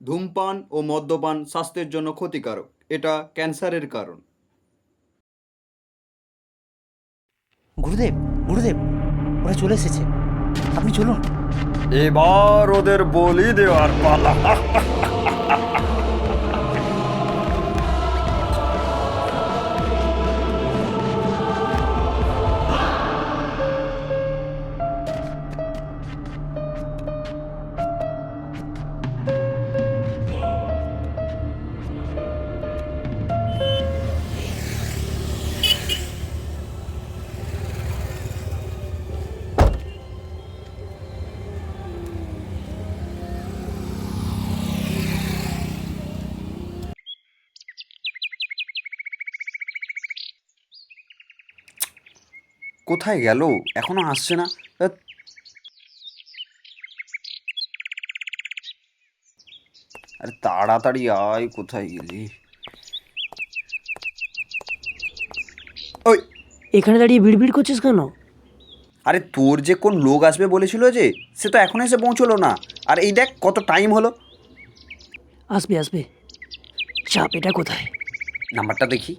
ধূমপান ও মদ্যপান স্বাস্থ্যের জন্য ক্ষতিকারক। এটা ক্যান্সারের কারণ। গুরুদেব, গুরুদেব, ওরা চলে এসেছে, আপনি চলুন। এবার ওদের বলি দেওয়ার পালা। কোথায় গেল? এখনো আসছে না। ধ্যাৎ। আরে তাড়াতাড়ি আয়, কোথায় গেলি? ওই, এখানে দাঁড়িয়ে বিড়বিড় করছিস কেন? আরে তোর যে কোন লোক আসবে বলেছিল যে, সে তো এখনো এসে পৌঁছলো না। আর এই দেখ কত টাইম হলো। আসবে আসবে, চাপ। এটা কোথায়? নাম্বারটা দেখি।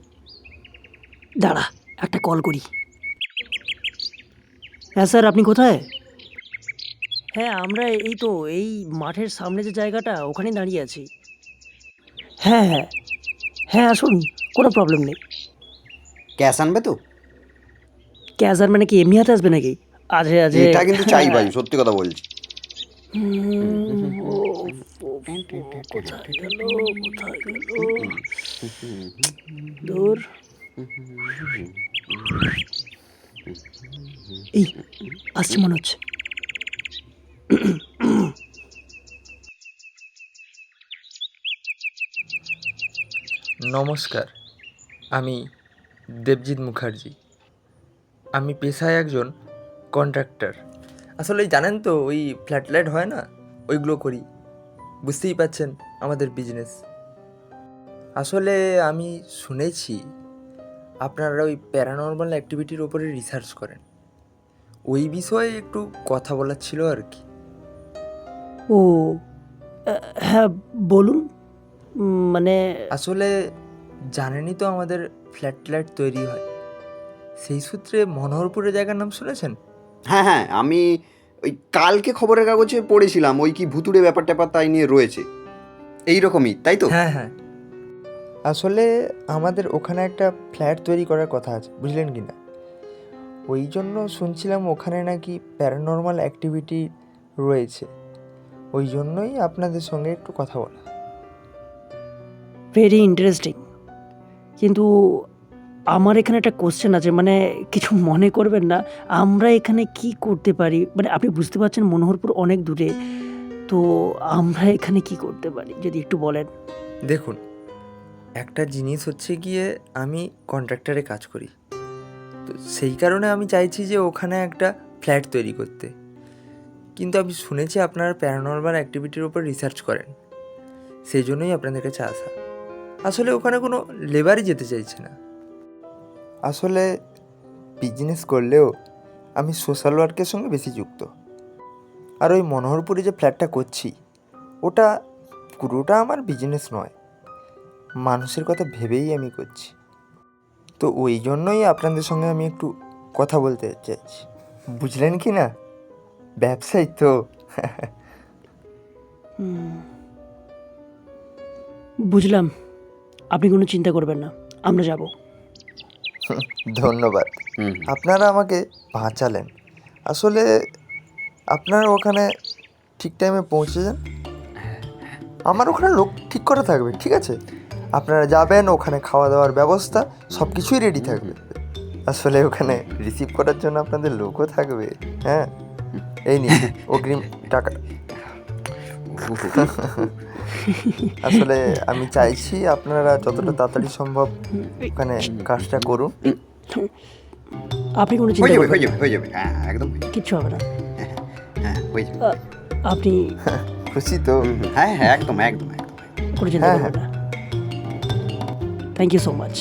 দাঁড়া, একটা কল করি। হ্যাঁ স্যার, আপনি কোথায়? হ্যাঁ, আমরা এই তো এই মাঠের সামনে যে জায়গাটা, ওখানেই দাঁড়িয়ে আছি। হ্যাঁ হ্যাঁ হ্যাঁ, আসুন, কোনো প্রবলেম নেই। ক্যাশ আনবে তো? ক্যাশ আর মানে কি এমনি হাতে আসবে নাকি? আজে আজে এটা কিন্তু চাই ভাই, সত্যি কথা বলছি। কোথায় গেল, কোথায় গেল? দূর। এই আসছে মনে হচ্ছে। নমস্কার, আমি দেবজিৎ মুখার্জি। আমি পেশায় একজন কন্ট্রাক্টর। আসলে জানেন তো, ওই ফ্ল্যাট হয় না, ওইগুলো করি। বুঝতেই পাচ্ছেন আমাদের বিজনেস। আসলে আমি শুনেছি আপনারা ওই প্যারানর্মাল অ্যাক্টিভিটির ওপরে রিসার্চ করেন। ওই বিষয়ে একটু কথা বলার ছিল আর কি। ও হ্যাঁ, বলুন। মানে আসলে জানেনই তো আমাদের ফ্ল্যাট তৈরি হয়। সেই সূত্রে মনোহরপুরের জায়গার নাম শুনেছেন? হ্যাঁ হ্যাঁ, আমি ওই কালকে খবরের কাগজে পড়েছিলাম, ওই কি ভুতুড়ে ব্যাপার ট্যাপার তাই নিয়ে রয়েছে। এই রকমই, তাই তো? হ্যাঁ হ্যাঁ, আসলে আমাদের ওখানে একটা ফ্ল্যাট তৈরি করার কথা আছে, বুঝলেন কি না? ওই জন্য শুনছিলাম ওখানে নাকি প্যারানর্মাল অ্যাক্টিভিটি রয়েছে। ওই জন্যই আপনাদের সঙ্গে একটু কথা বলা। ভেরি ইন্টারেস্টিং, কিন্তু আমার এখানে একটা কোশ্চেন আছে। মানে কিছু মনে করবেন না, আমরা এখানে কি করতে পারি? মানে আপনি বুঝতে পারছেন মনোহরপুর অনেক দূরে, তো আমরা এখানে কি করতে পারি যদি একটু বলেন? দেখুন, একটা জিনিস হচ্ছে গিয়ে আমি কন্ট্রাক্টরে কাজ করি, তো সেই কারণে আমি চাইছি যে ওখানে একটা ফ্ল্যাট তৈরি করতে। কিন্তু আমি শুনেছি আপনারা প্যারানর্মাল অ্যাক্টিভিটির উপর রিসার্চ করেন, সেই জন্যই আপনাদের কাছে আসা। আসলে ওখানে কোনো লেবারই যেতে চাইছে না। আসলে বিজনেস করলেও আমি সোশ্যাল ওয়ার্কের সঙ্গে বেশি যুক্ত। আর ওই মনোহরপুরে যে ফ্ল্যাটটা করছি, ওটা পুরোটা আমার বিজনেস নয়, মানুষের কথা ভেবেই আমি করছি। তো ওই জন্যই আপনাদের সঙ্গে আমি একটু কথা বলতে চাইছি, বুঝলেন কি না? ব্যবসায়ী তো। বুঝলাম, আপনি কোনো চিন্তা করবেন না, আমরা যাব। ধন্যবাদ, আপনারা আমাকে বাঁচালেন। আসলে আপনারা ওখানে ঠিক টাইমে পৌঁছে যান। আমার ওখানে লোক ঠিক করা থাকবে, ঠিক আছে? আপনারা যাবেন, ওখানে খাওয়া দাওয়ার ব্যবস্থা সব কিছুই রেডি থাকবে। আসলে ওখানে রিসিভ করার জন্য আপনাদের লোকও থাকবে। হ্যাঁ, এই নিন অগ্রিম টাকা। আসলে আমি চাইছি আপনারা যতটা তাড়াতাড়ি সম্ভব ওখানে কাজটা করুন। আপনি কোনো হয়ে চিন্তা যাবে, করবেন হয়ে না, যাবে, হয়ে যাবে। হ্যাঁ একদম হয়ে যাবে। কিচ্ছু হবে না। হ্যাঁ হয়ে যাবে। আপনি খুশি তো? হ্যাঁ হ্যাঁ, একদম একদম একদম। কোনো চিন্তা হ্যাঁ, করবেন না। Thank you so much.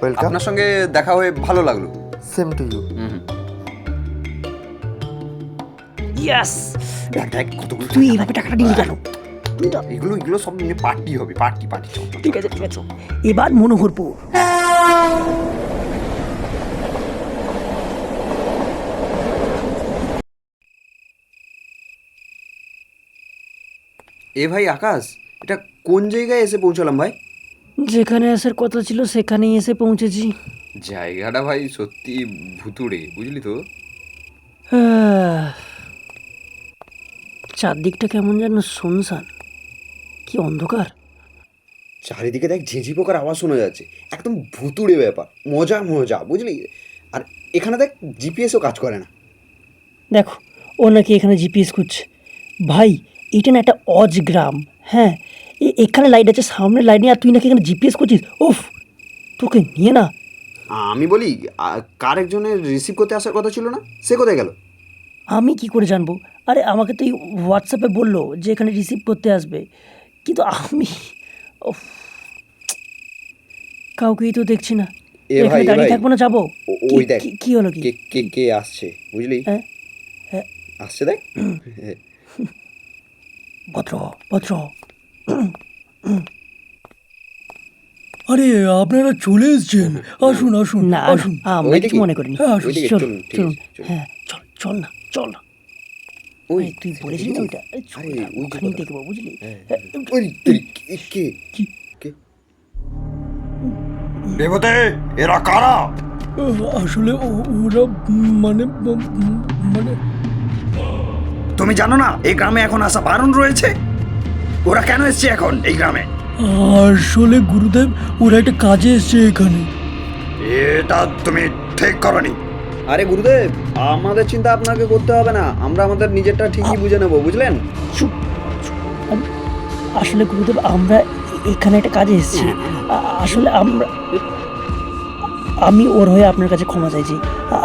Welcome. আপনার সঙ্গে দেখা হয়ে ভালো লাগলো। Same to you. ইয়েস, দেখ দেখ কতগুলো তুই টাকা। এইভাবে টাকাটা নিলি কেন? এগুলো এগুলো সব মিলে পার্টি হবে, পার্টি পার্টি। ঠিক আছে ঠিক আছে, এবার মনোহরপুর। এ ভাই আকাশ, এটা কোন জায়গায় এসে পৌঁছালাম ভাই? যেখানে আসার কথা ছিল সেখানেই এসে পৌঁছেছি। জায়গাটা ভাই সত্যি ভুতুড়ে, বুঝলি তো? চারদিকটা কেমন যেন শুনশান, কি অন্ধকার। চারিদিকে দেখ ঝিঁঝি পোকার আওয়াজ শোনা যাচ্ছে, একদম ভুতুড়ে ব্যাপার, মজা মজা, বুঝলি? আর এখানে দেখ জিপিএসও কাজ করে না। দেখো, ও নাকি এখানে জিপিএস খুঁজছে। ভাই, এটা না একটা অজ গ্রাম। হ্যাঁ, এখানে লাইট আছে, সামনে লাইট নেই, আর তুই নাকি এখানে জিপিএস করছিস। উফ, তোকে নিয়ে না। আমি বলি, কার একজনের রিসিভ করতে আসার কথা ছিল না, সে কোথায় গেল? আমি কি করে জানবো? আরে আমাকে তো এই হোয়াটসঅ্যাপে বললো যে এখানে রিসিভ করতে আসবে, কিন্তু আমি উফ, কাউকেই তো দেখছি না। এ এখানে ভাই, এ দাঁড়িয়ে ভাই, থাকবো না, যাবো? ওই দেখ কি হলো কি? কে কে কে আসছে, বুঝলি? হ্যাঁ হ্যাঁ, আসছে দেখ। ভদ্র ভদ্র। আরে আপনারা চলে এসেছেন, আসুন আসুন না আসুন। আমরা ওইদিকে? কিছু মনে করিনি। হ্যাঁ, আসুন। ওইদিকে চলুন চলুন, ঠিক চলুন, আছে, চলুন। হ্যাঁ চল না চল না। ওই আরে, তুই বলেছিলি না ওইটা? আরে, চল আরে, না, ওই যে ওখানেই কথা। দেখবো, বুঝলি? ওই তুই কে কে? দেবতে, এরা কারা? আসলে ওরা মানে মানে তুমি জানো না এই গ্রামে এখন আসা বারণ রয়েছে? ওরা কেন এসছে এখন এই গ্রামে? আসলে গুরুদেব, ওরা একটা কাজে এসছে এখানে। এটা তুমি ঠিক করনি। আরে গুরুদেব, আমাদের চিন্তা আপনাকে করতে হবে না, আমরা আমাদের নিজেরটা ঠিকই বুঝে নেব, বুঝলেন? চুপ চুপ। আসলে গুরুদেব, আমরা এখানে একটা কাজে এসেছি। আসলে আমি ওর হয়ে আপনার কাছে ক্ষমা চাইছি।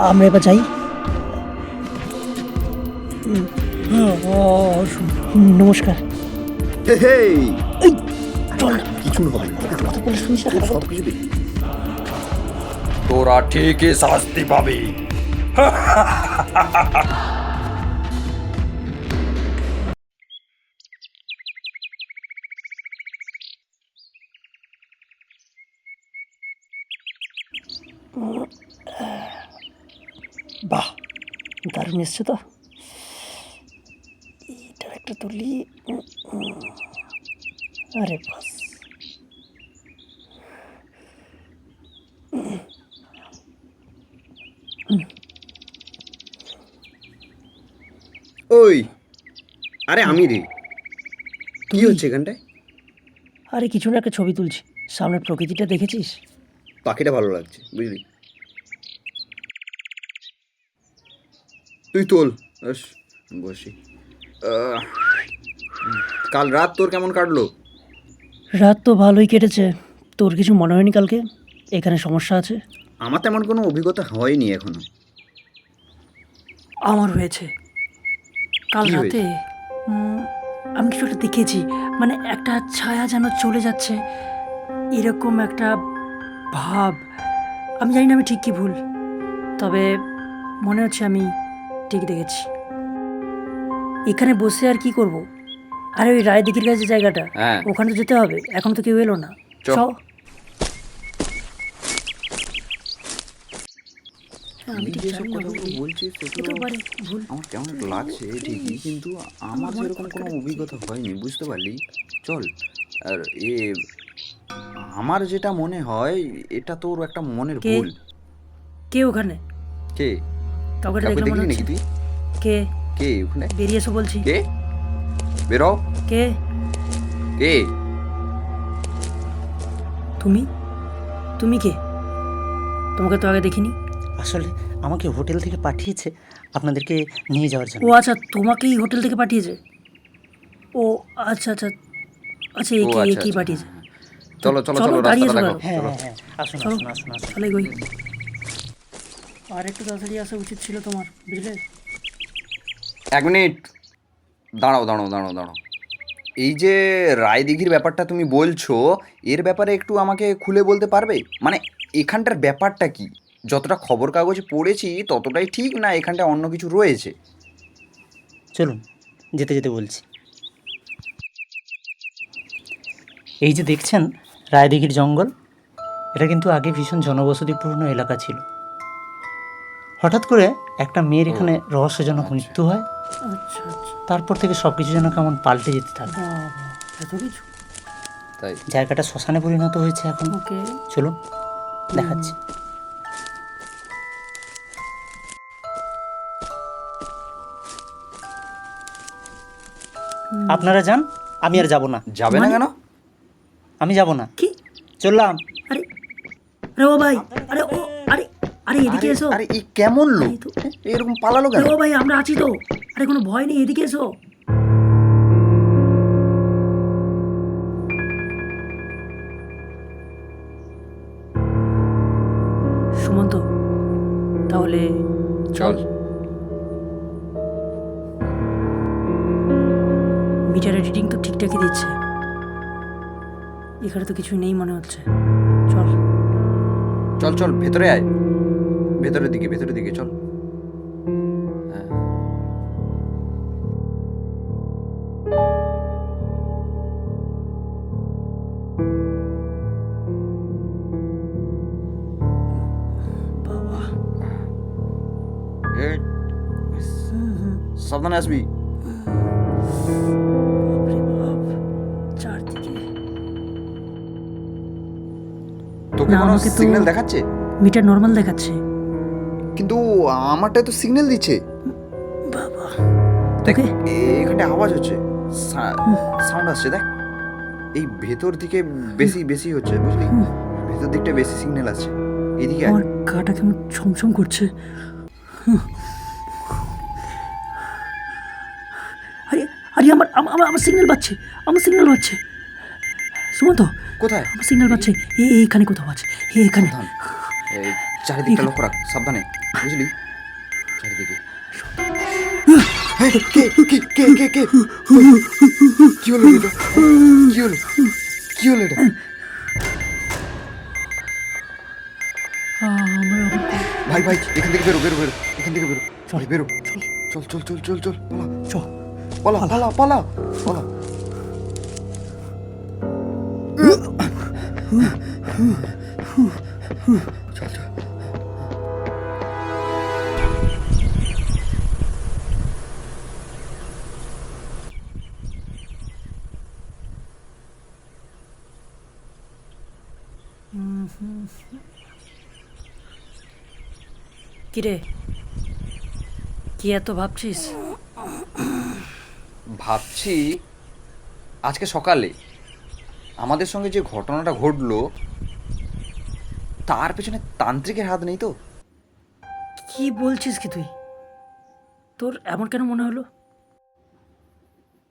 আমরা এবার যাই। হ্যাঁ, আসুন। নমস্কার। হেই, এই, চল না, কিছু হবে না, কথা বলে শুনিস না? সব কিছু দেখি। তোরা ঠিকই শাস্তি পাবি। বাহ, দারুণ এসছে তো। এটার একটা তুলি। আরে বাস। ওই, আরে আমি রে, কি হচ্ছে এখানটায়? আরে কিছু না, একটা ছবি তুলছি। সামনের প্রকৃতিটা দেখেছিস? পাখিটা ভালো লাগছে, বুঝলি? তুই তোল, বসি। কাল রাত তোর কেমন কাটলো? রাত তো ভালোই কেটেছে। তোর কিছু মনে হয়নি কালকে এখানে সমস্যা আছে? আমার তেমন কোনো অভিজ্ঞতা হয়নি এখনো। আমার হয়েছে। কাল কি রাতে আমি কিছু একটা দেখেছি, মানে একটা ছায়া যেন চলে যাচ্ছে, এরকম একটা ভাব। আমি জানি না আমি ঠিক কি ভুল, তবে মনে হচ্ছে আমি ঠিক দেখেছি। এখানে বসে আর কি করব? আরে ওই রায়দিঘির কাছে জায়গাটা, হ্যাঁ। ওখানে তো যেতে হবে। এখন তো কেউ এলো না। চ। আমি ঠিক জানি না, বুঝলি? বলছিস হতেও পারে ভুল। আমার কেমন একটা লাগছে ঠিকই, কিন্তু আমার সেরকম কোনো অভিজ্ঞতা হয়নি, বুঝতে পারলি? চল। আর আমার যেটা মনে হয় এটা তোর একটা মনের কে? ভুল। কে ওখানে? কে? কাউকে কাউকে দেখলাম মনে দেখলি নাকি হচ্ছে। তুই? কে? কে ওখানে? বেরিয়ে এসো বলছি। কে? বেরো। কে? কে? তুমি? তুমি কে? তোমাকে তো আগে দেখিনি। আসলে আমাকে হোটেল থেকে পাঠিয়েছে আপনাদেরকে নিয়ে যাওয়ার জন্য। ও আচ্ছা, তোমাকেই হোটেল থেকে পাঠিয়েছে? ও আচ্ছা আচ্ছা আচ্ছা, ও আচ্ছা, একেই আচ্ছা, পাঠিয়েছে। চলো চলো চলো, চলো, দাঁড়িয়ে রাস্তাটা এসো দেখো। কেন? হ্যাঁ চলো। হ্যাঁ হ্যাঁ, আসুন চলো। আসুন আসুন আসুন। তাহলে এগোই। আর একটু তাড়াতাড়ি আসা উচিত ছিল তোমার, বুঝলে? এক মিনিট, দাঁড়াও দাঁড়াও দাঁড়াও দাঁড়াও। এই যে রায়দিঘির ব্যাপারটা তুমি বলছো, এর ব্যাপারে একটু আমাকে খুলে বলতে পারবে? মানে এখানটার ব্যাপারটা কি? যতটা খবর কাগজে পড়েছি ততটাই ঠিক, না এখানটায় অন্য কিছু রয়েছে? চলুন, যেতে যেতে বলছি। এই যে দেখছেন রায়দিঘির জঙ্গল, এটা কিন্তু আগে ভীষণ জনবসতিপূর্ণ এলাকা ছিল। হঠাৎ করে একটা মেয়ের এখানে রহস্যজনক মৃত্যু হয়, আচ্ছা আচ্ছা, তারপর থেকে সব কিছু যেন কেমন পাল্টে যেতে থাকে। বাবা, এত কিছু। তাই জায়গাটা শ্মশানে পরিণত হয়েছে এখন। ওকে, চলুন দেখাচ্ছি। আপনারা যান, আমি আর যাব না। যাবে না কেন? আমি যাব না, কি? চললাম। আরে আরে ও ভাই, আরে ও, আরে আরে এদিকে এসো। আরে এই কেমন লোক এই তো- এরকম পালালো কেন? আরে ও ভাই, আমরা আছি তো। আরে কোনো ভয় নেই, এদিকে এসো। সুমন্ত, তাহলে চল। মিটার এডিটিং তো ঠিকঠাকই দিচ্ছে, এখানে তো কিছুই নেই মনে হচ্ছে। চল। চল চল, ভেতরে আয়, ভেতরের দিকে চল। হ্যাঁ। বাবা, এই, সাবধানে আসবি। বাপরে বাপ, চারদিকে। তোকে না, কোনো আমাকে তো- সিগন্যাল দেখাচ্ছে, মিটার নর্মাল দেখাচ্ছে। কিন্তু আমারটাই তো সিগন্যাল দিচ্ছে। বাবা, দেখ, তোকে এখানটা আওয়াজ হচ্ছে, সাউন্ড আসছে। দেখ, এই ভেতর দিকে বেশি হচ্ছে, বুঝলি? ভেতর দিকটা বেশি সিগন্যাল আসছে। এদিকে আয়। আমার গাটা কেমন ছমছম করছে। আরে আরে আমার আমার আমার সিগন্যাল পাচ্ছে, আমার সিগন্যাল পাচ্ছে। সুমন্ত, কোথায়? আমার সিগন্যাল পাচ্ছে। এইখানে কোথাও আছে, এখানে। সাবধান, এই চারিদিকটা লক্ষ্য রাখ, সাবধানে, বুঝলি? চারিদিকে। এই, কে কে কে কে কে কি হলো এটা? কি হলো এটা? ভাই ভাই, এখান থেকে বেরো, এখান থেকে বেরো, চল বেরো, চল চল চল চল চল, পালা, পালা পালা পালা। চল চল। কিরে, কি এত ভাবছিস? ভাবছি আজকে সকালে আমাদের সঙ্গে যে ঘটনাটা ঘটলো তার পেছনে তান্ত্রিকের হাত নেই তো? কি বলছিস কি তুই? তোর এমন কেন মনে হলো?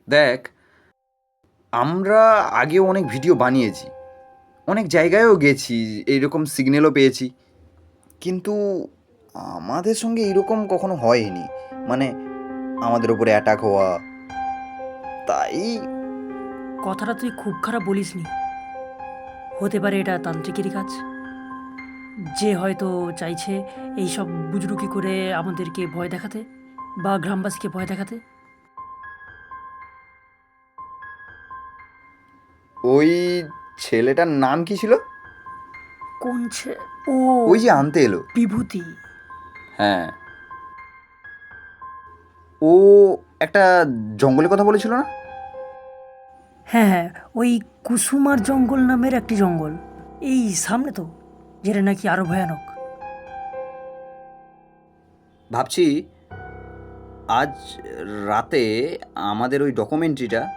দেখ, আমরা আগেও অনেক ভিডিও বানিয়েছি, অনেক জায়গায়ও গেছি, এইরকম সিগন্যালও পেয়েছি, কিন্তু আমাদের সঙ্গে এরকম কখনো হয়নি, মানে আমাদের উপরে অ্যাটাক হওয়া। তাই কথাটা তুই খুব খারাপ বলিসনি। হতে পারে এটা তান্ত্রিকেরই কাজ, যে হয়তো চাইছে এইসব বুজরুকি করে আমাদেরকে ভয় দেখাতে বা গ্রামবাসীকে ভয় দেখাতে। ওই ছেলেটার নাম কি ছিল? কোন ও, ওই যে আনতে এলো। বিভূতি। হ্যাঁ, ও একটা জঙ্গলের কথা বলেছিল না? হ্যাঁ হ্যাঁ, ওই কুসুমার জঙ্গল নামের একটি জঙ্গল, এই সামনে তো, যেটা নাকি আরো ভয়ানক। ভাবছি আজ রাতে আমাদের ওই ডকুমেন্টারিটা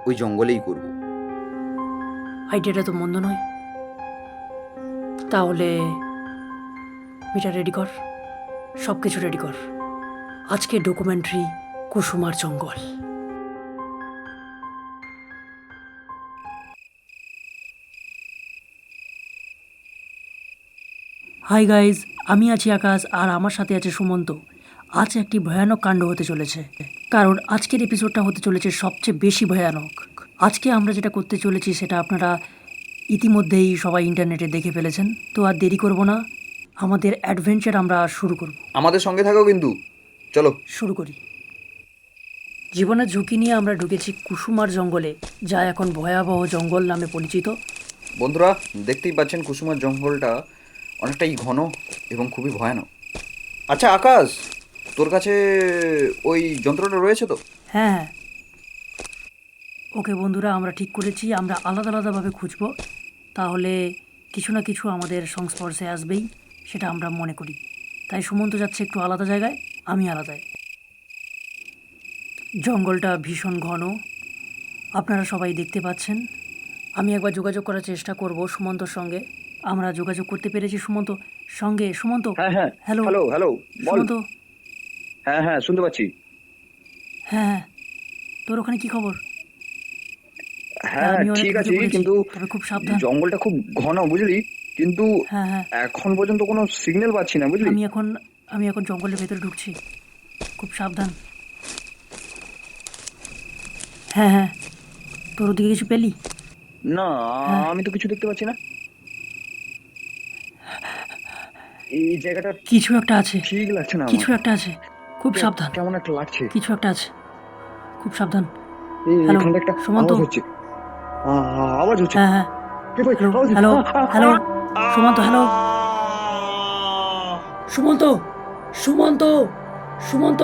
ওই জঙ্গলেই করব। আইডিয়াটা তো মন্দ নয়। তাহলে মিটার রেডি কর, সব কিছু রেডি কর। আজকে ডকুমেন্টারি কুসুমার জঙ্গল। হাই গাইজ, আমি আছি আকাশ, আর আমার সাথে আছে সুমন্ত। আজ একটি ভয়ানক কাণ্ড হতে চলেছে, কারণ আজকের এপিসোডটা হতে চলেছে সবচেয়ে বেশি ভয়ানক। আজকে আমরা যেটা করতে চলেছি সেটা আপনারা ইতিমধ্যেই সবাই ইন্টারনেটে দেখে ফেলেছেন, তো আর দেরি করব না, আমাদের অ্যাডভেঞ্চার আমরা শুরু করব। আমাদের সঙ্গে থাকো কিন্তু, চলো। শুরু করি। জীবনের ঝুঁকি নিয়ে আমরা ঢুকেছি কুসুমার জঙ্গলে, যা এখন ভয়াবহ জঙ্গল নামে পরিচিত। বন্ধুরা, দেখতেই পাচ্ছেন কুসুমার জঙ্গলটা অনেকটাই ঘন এবং খুবই ভয়ানক। আচ্ছা আকাশ, তোর কাছে ওই যন্ত্রটা রয়েছে তো? হ্যাঁ হ্যাঁ, ওকে বন্ধুরা, আমরা ঠিক করেছি আমরা আলাদা আলাদাভাবে খুঁজব, তাহলে কিছু না কিছু আমাদের সংস্পর্শে আসবেই, সেটা আমরা মনে করি। তাই সুমন্ত যাচ্ছে একটু আলাদা জায়গায়, আমি আলাদায়। জঙ্গলটা ভীষণ ঘন, আপনারা সবাই দেখতে পাচ্ছেন। আমি একবার যোগাযোগ করার চেষ্টা করব সুমন্তর সঙ্গে। আমরা যোগাযোগ করতে পেরেছি সুমন্ত সঙ্গে। সুমন্ত, হ্যাঁ হ্যাঁ, হ্যালো হ্যালো হ্যালো, বল। সুমন্ত। হ্যাঁ হ্যাঁ, শুনতে পাচ্ছি। হ্যাঁ হ্যাঁ, তোর ওখানে কি খবর? হ্যাঁ আমি অনেক ঠিক খুঁজে আছে, পেয়েছি, কিন্তু তবে খুব সাবধান। জঙ্গলটা খুব ঘন বুঝলি, কিন্তু হ্যাঁ হ্যাঁ, এখন পর্যন্ত কোনো সিগন্যাল পাচ্ছি না বুঝলি। আমি এখন জঙ্গলের ভেতরে ঢুকছি, খুব সাবধান। হ্যাঁ হ্যাঁ, তোর ওদিকে কিছু পেলি? না, হ্যাঁ। আমি তো কিছু দেখতে পাচ্ছি না। এই জায়গাটা কিছু একটা আছে, ঠিক লাগছে না কিছু আমার। একটা আছে, খুব সাবধান। কেমন একটা লাগছে। কিছু একটা আছে, খুব সাবধান। এই হ্যালো, এখানটা একটা সুমন্ত। আওয়াজ হচ্ছে। আওয়াজ হচ্ছে। হ্যাঁ হ্যাঁ, কে ভাই, হ্যালো আওয়াজ হচ্ছে। Hello hello, Sumanta, hello Sumanta, Sumanta, Sumanta,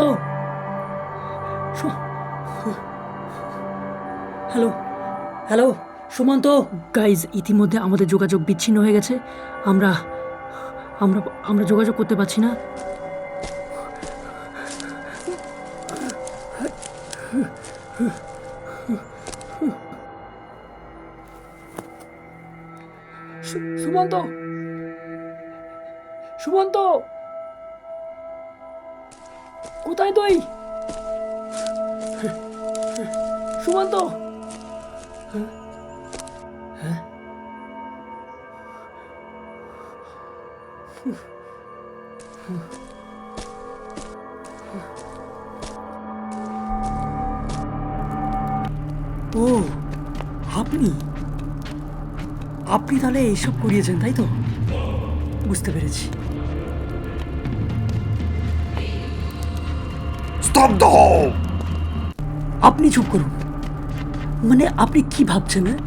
hello hello Sumanta. Guys, ইতিমধ্যে আমাদের যোগাযোগ বিচ্ছিন্ন হয়ে গেছে। আমরা আমরা আমরা যোগাযোগ করতে পারছি না। সুমন্ত, সুমন্ত, কোথায় তুই? সুমন্ত, ও আপনি আপনি তাহলে এইসব করিয়েছেন, তাই তো? বুঝতে পেরেছি। স্তব্ধ হও! আপনি চুপ করুন। মানে আপনি কি ভাবছেন? হ্যাঁ?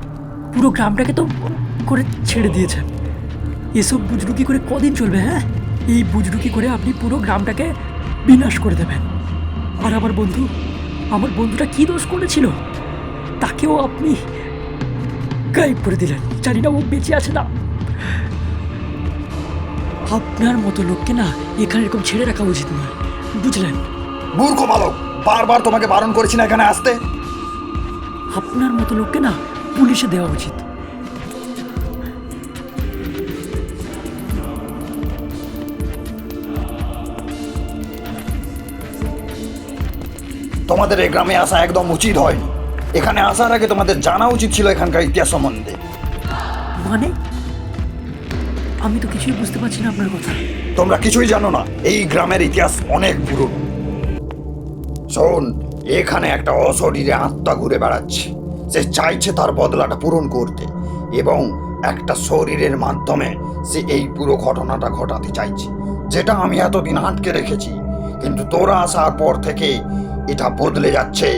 পুরো গ্রামটাকে তো করে ছেড়ে দিয়েছেন। এসব বুজরুকি করে কদিন চলবে? হ্যাঁ, এই বুজরুকি করে আপনি পুরো গ্রামটাকে বিনাশ করে দেবেন। আর আমার বন্ধুটা কি দোষ করেছিল, তাকেও আপনি গায়েব করে দিলেন। জানি না ও বেঁচে আছে না। আপনার মতো লোককে না এখানে এরকম ছেড়ে রাখা উচিত নয়, বুঝলেন? মূর্খ বালক, বারবার তোমাকে বারণ করেছি না এখানে আসতে। আপনার মতো লোককে না পুলিশে দেওয়া উচিত। তোমাদের এই গ্রামে আসা একদম উচিত হয়নি। এখানে আসার আগে তোমাদের জানা উচিত ছিল এখানকার ইতিহাস সম্বন্ধে। মানে আমি তো কিছুই বুঝতে পারছি না আপনার কথা। তোমরা কিছুই জানো না, এই গ্রামের ইতিহাস অনেক পুরনো। শোন, এখানে একটা অশরীরে আত্মা ঘুরে বেড়াচ্ছে। সে চাইছে তার বদলাটা পূরণ করতে, এবং একটা শরীরের মাধ্যমে সে এই পুরো ঘটনাটা ঘটাতে চাইছে, যেটা আমি এতদিন আটকে রেখেছি। কিন্তু তোরা আসার পর থেকে এটা বদলে যাচ্ছে।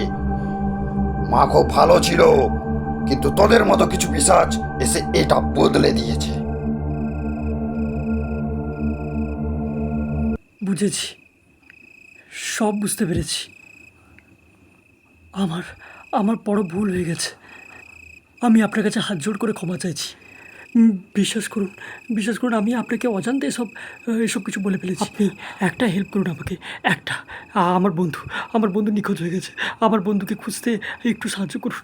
মা খুব ভালো ছিল, কিন্তু তোদের মতো কিছু পিশাচ এসে এটা বদলে দিয়েছে। বুঝেছি, সব বুঝতে পেরেছি। আমার বড় ভুল হয়ে গেছে। আমি আপনার কাছে হাত জোড় করে ক্ষমা চাইছি। বিশ্বাস করুন, আমি আপনাকে অজান্তে এসব কিছু বলে ফেলেছি। আপনি একটা হেল্প করুন আমাকে, একটা। আমার বন্ধু নিখোঁজ হয়ে গেছে। আমার বন্ধুকে খুঁজতে একটু সাহায্য করুন,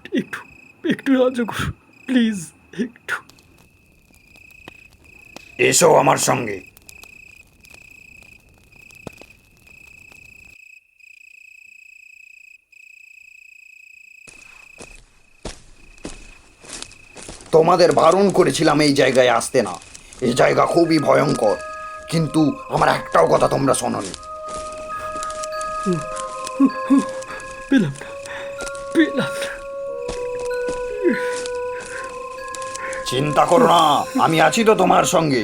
একটু সাহায্য করুন প্লিজ, একটু। এসো আমার সঙ্গে। তোমাদের বারণ করেছিলাম এই জায়গায় আসতে না। এই জায়গা খুবই ভয়ঙ্কর, কিন্তু আমার একটাও কথা তোমরা শোনোনি। পেলাম না। চিন্তা করো না, আমি আছি তো তোমার সঙ্গে।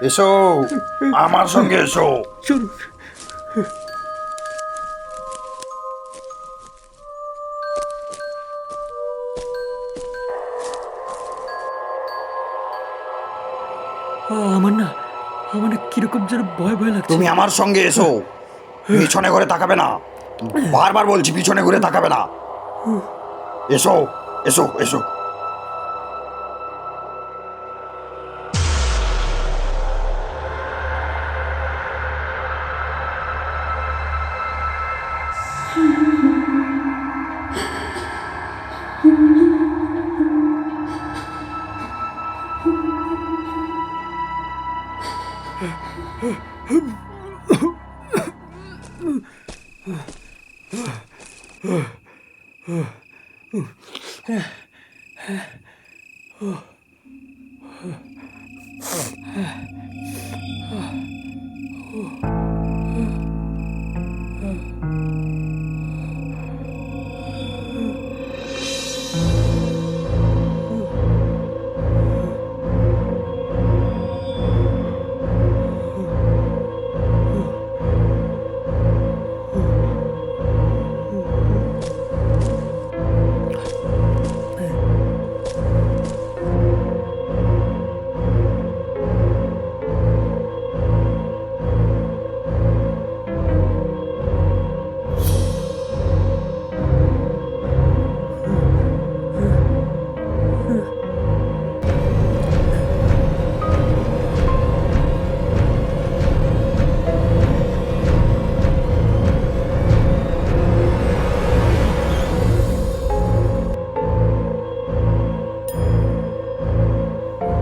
এসো আমার সঙ্গে, এসো। চলুন। আমার না কিরকম যেন ভয় ভয় লাগছে। তুমি আমার সঙ্গে এসো, পিছনে ঘুরে তাকাবে না, বারবার বলছি পিছনে ঘুরে তাকাবে না। এসো এসো এসো।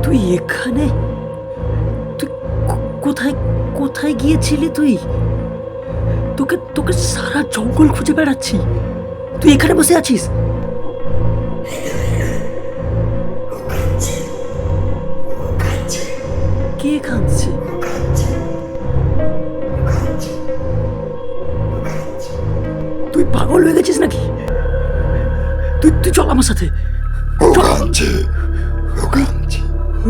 তুই এখানে? তুই কোথায় কোথায় গিয়েছিলি তুই? তোকে তোকে সারা জঙ্গল খুঁজে বেড়াচ্ছি, তুই এখানে বসে আছিস? কে কাঁদছে? তুই পাগল হয়ে গেছিস নাকি? তুই তুই চল আমার সাথে। ও কাঁদছে, ও কাঁদছে,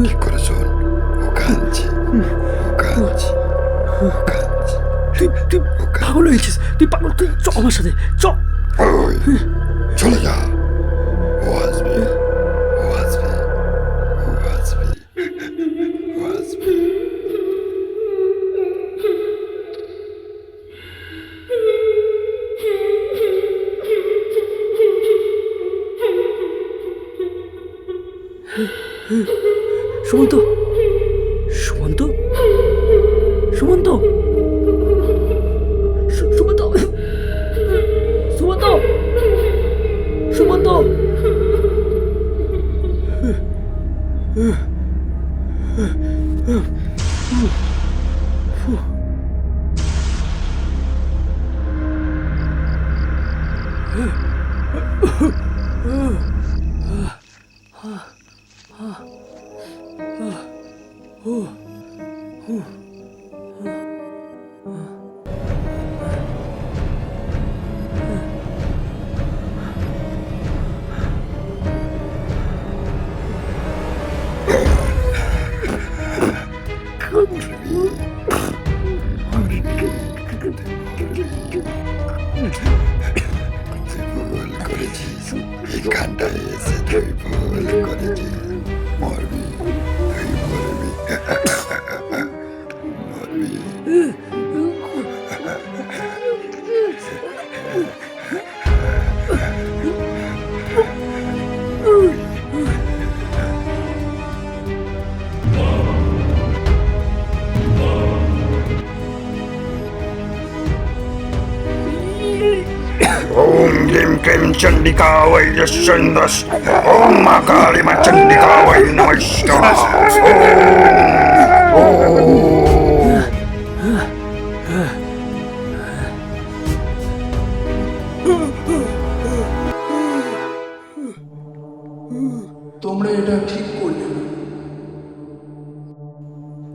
কি করে শোন, ও কাঁদছে, ও কাঁদছে, ও কাঁদছে। তুই তুই পাগল হয়েছিস, তুই পাগল, তুই চল আমার সাথে, চল। ওই চলে যা, ও আসবে, ও আসবে, ও আসবে, ও আসবে। সুমন্ত, সুমন্ত, সুমন্ত, সুমন্ত, সুমন্ত, সুমন্ত। ভুল করেছিস, এখানটায় এসে তুই ভুল করেছিস, মরবি, তুই মরবি, মরবি। ओम क्लीं क्लीं चंडिका वै यशंदस ओम मा काली मा चंडिका वै नमः তোমরা এটা ঠিক করলে না।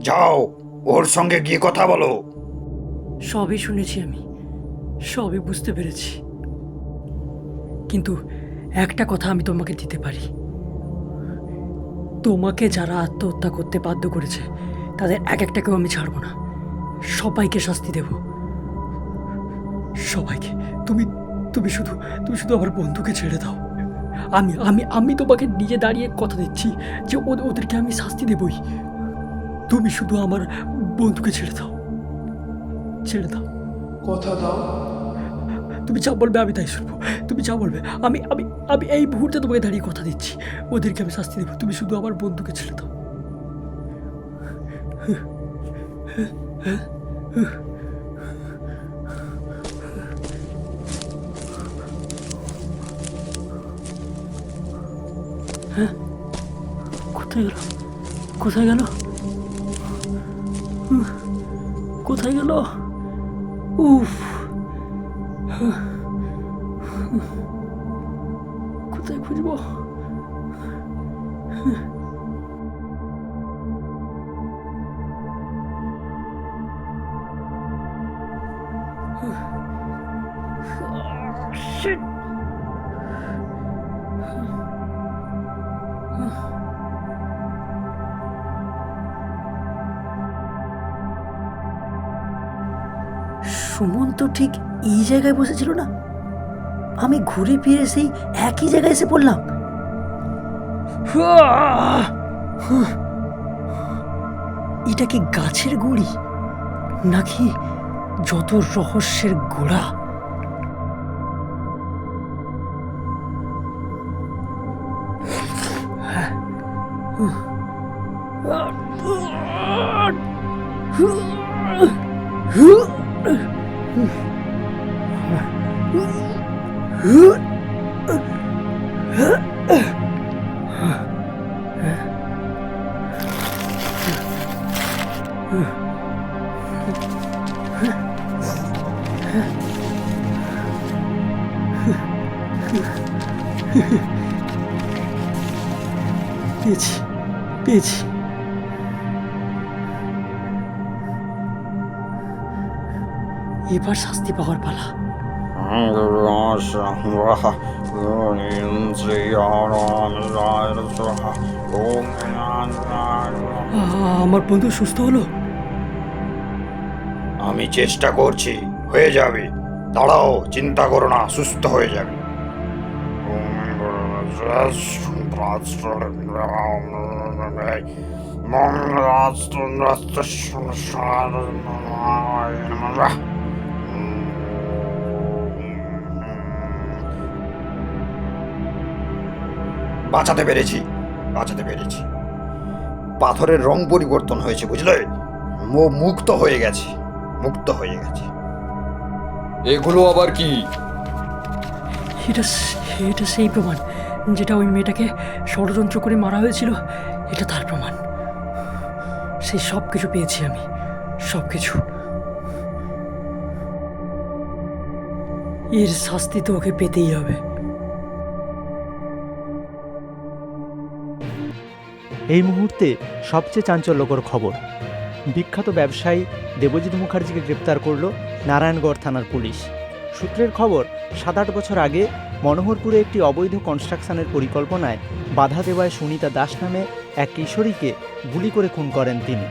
যাও ওর সঙ্গে গিয়ে কথা বলো। সবই শুনেছি আমি, সবই বুঝতে পেরেছি, কিন্তু একটা কথা আমি তোমাকে দিতে পারি, তোমাকে যারা আত্মহত্যা করতে বাধ্য করেছে তাদের এক একটাকেও আমি ছাড়বো না, সবাইকে শাস্তি দেব, সবাইকে। তুমি তুমি শুধু আমার বন্ধুকে ছেড়ে দাও। আমি আমি আমি তোমাকে নিজে দাঁড়িয়ে কথা দিচ্ছি যে ওদেরকে আমি শাস্তি দেবই। তুমি শুধু আমার বন্ধুকে ছেড়ে দাও, ছেড়ে দাও। কথা দাও। তুমি যা বলবে আমি তাই শুনবো। তুমি যা বলবে আমি আমি আমি এই মুহূর্তে তোমাকে দাঁড়িয়ে কথা দিচ্ছি, ওদেরকে আমি শাস্তি দেবো। তুমি শুধু আমার বন্ধুকে ছেড়ে দাও। কোথায় গেল, কোথায় গেল, কোথায় গেল? উফ, কোথায় খুঁজবো? Shit! সুমন তো ঠিক এই জায়গায় বসেছিল না? আমি ঘুরে ফিরে সেই একই জায়গায় এসে পড়লাম। এটা কি গাছের গুড়ি নাকি যত রহস্যের গোড়া? পেয়েছি, পেয়েছি। এবার শাস্তি পাওয়ার পালা। আমার বন্ধু সুস্থ হলো? আমি চেষ্টা করছি, হয়ে যাবে। দাঁড়াও, চিন্তা করো না, সুস্থ হয়ে যাবে। বাঁচাতে পেরেছি, বাঁচাতে পেরেছি। পাথরের রং পরিবর্তন হয়েছে, বুঝলে? মুক্ত হয়ে গেছে, মুক্ত হয়ে গেছে। এগুলো আবার কি? এটা এটা সেই প্রমাণ যেটা ওই মেয়েটাকে ষড়যন্ত্র করে মারা হয়েছিল। এটা তার প্রমাণ। সেই সব কিছু পেয়েছি আমি, সব কিছু। এর শাস্তি তো ওকে পেতেই হবে। এই মুহূর্তে সবচেয়ে চাঞ্চল্যকর খবর, বিখ্যাত ব্যবসায়ী দেবজিৎ মুখার্জিকে গ্রেপ্তার করল নারায়ণগড় থানার পুলিশ। সূত্রের খবর, 7-8 বছর আগে মনোহরপুরে একটি অবৈধ কনস্ট্রাকশনের পরিকল্পনায় বাধা দেওয়ায় সুনিতা দাস নামে এক কিশোরীকে গুলি করে খুন করেন তিনি।